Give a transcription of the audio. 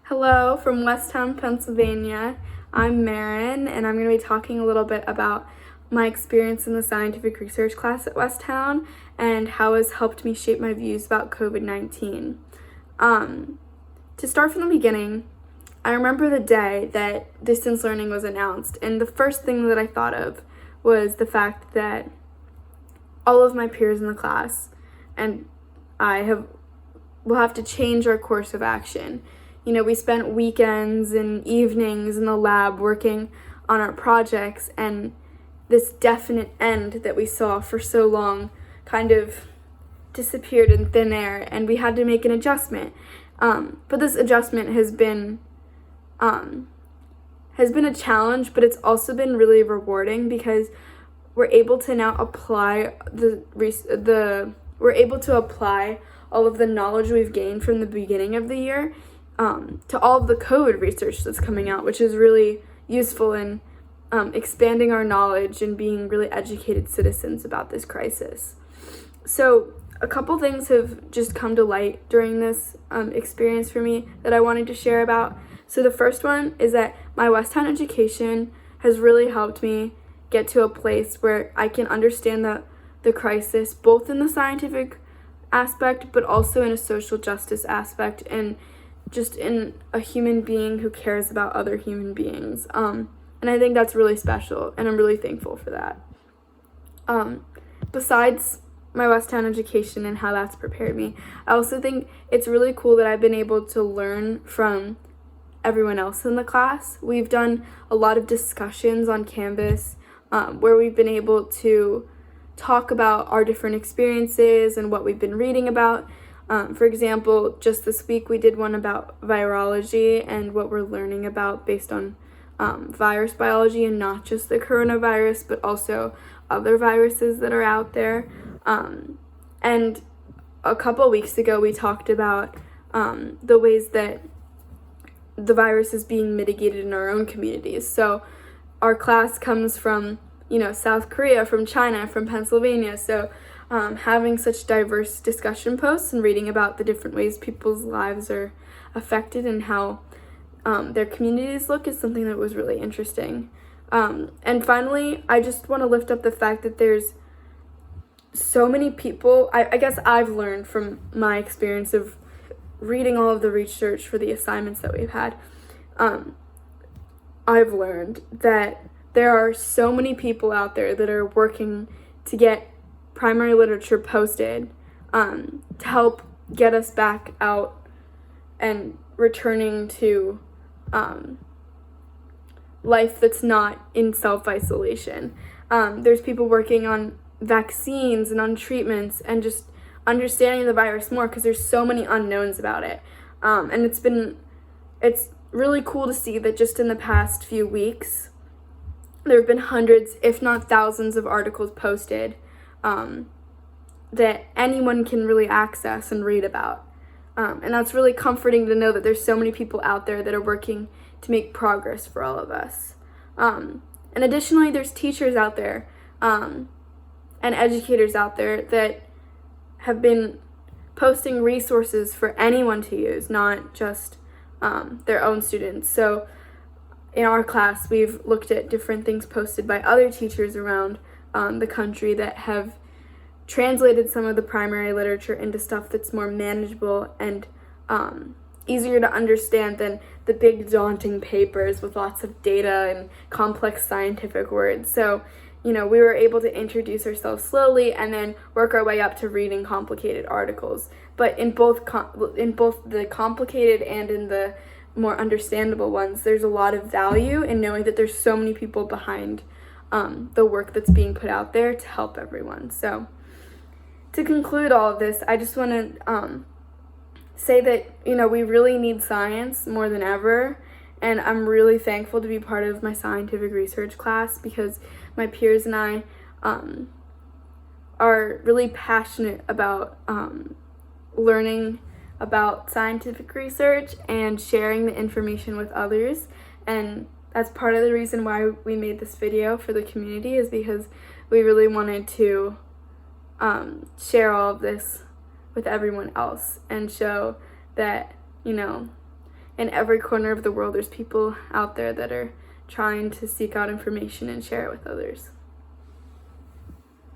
Hello from Westtown, Pennsylvania. I'm Marin, and I'm going to be talking a little bit about my experience in the scientific research class at Westtown and how it's helped me shape my views about COVID-19. To start from the beginning, I remember the day that distance learning was announced, and the first thing that I thought of was the fact that all of my peers in the class and will have to change our course of action. We spent weekends and evenings in the lab working on our projects, and this definite end that we saw for so long kind of disappeared in thin air, and we had to make an adjustment. But this adjustment has been a challenge, but it's also been really rewarding because we're able to now apply we're able to apply all of the knowledge we've gained from the beginning of the year to all of the COVID research that's coming out, which is really useful in expanding our knowledge and being really educated citizens about this crisis. So a couple things have just come to light during this experience for me that I wanted to share about. So the first one is that my Westtown education has really helped me get to a place where I can understand the crisis, both in the scientific aspect, but also in a social justice aspect, and just in a human being who cares about other human beings. And I think that's really special, and I'm really thankful for that. Besides my Westtown education and how that's prepared me, I also think it's really cool that I've been able to learn from everyone else in the class. We've done a lot of discussions on Canvas where we've been able to talk about our different experiences and what we've been reading about. For example, just this week we did one about virology and what we're learning about based on virus biology, and not just the coronavirus, but also other viruses that are out there. And a couple weeks ago we talked about the ways that the virus is being mitigated in our own communities. So our class comes from, South Korea, from China, from Pennsylvania. So having such diverse discussion posts and reading about the different ways people's lives are affected and how their communities look is something that was really interesting. And finally, I just want to lift up the fact that there's so many people. I guess I've learned from my experience of reading all of the research for the assignments that we've had. I've learned that there are so many people out there that are working to get primary literature posted to help get us back out and returning to life that's not in self-isolation. There's people working on vaccines and on treatments and just understanding the virus more because there's so many unknowns about it. And it's really cool to see that just in the past few weeks, there have been hundreds, if not thousands, of articles posted that anyone can really access and read about. And that's really comforting to know that there's so many people out there that are working to make progress for all of us. And additionally, there's teachers out there and educators out there that have been posting resources for anyone to use, not just their own students. So in our class, we've looked at different things posted by other teachers around the country that have translated some of the primary literature into stuff that's more manageable and easier to understand than the big daunting papers with lots of data and complex scientific words. So, we were able to introduce ourselves slowly and then work our way up to reading complicated articles. But in both the complicated and in the more understandable ones, there's a lot of value in knowing that there's so many people behind the work that's being put out there to help everyone. So to conclude all of this, I just want to say that, we really need science more than ever. And I'm really thankful to be part of my scientific research class because my peers and I are really passionate about learning about scientific research and sharing the information with others. And that's part of the reason why we made this video for the community, is because we really wanted to share all of this with everyone else and show that, in every corner of the world, there's people out there that are trying to seek out information and share it with others.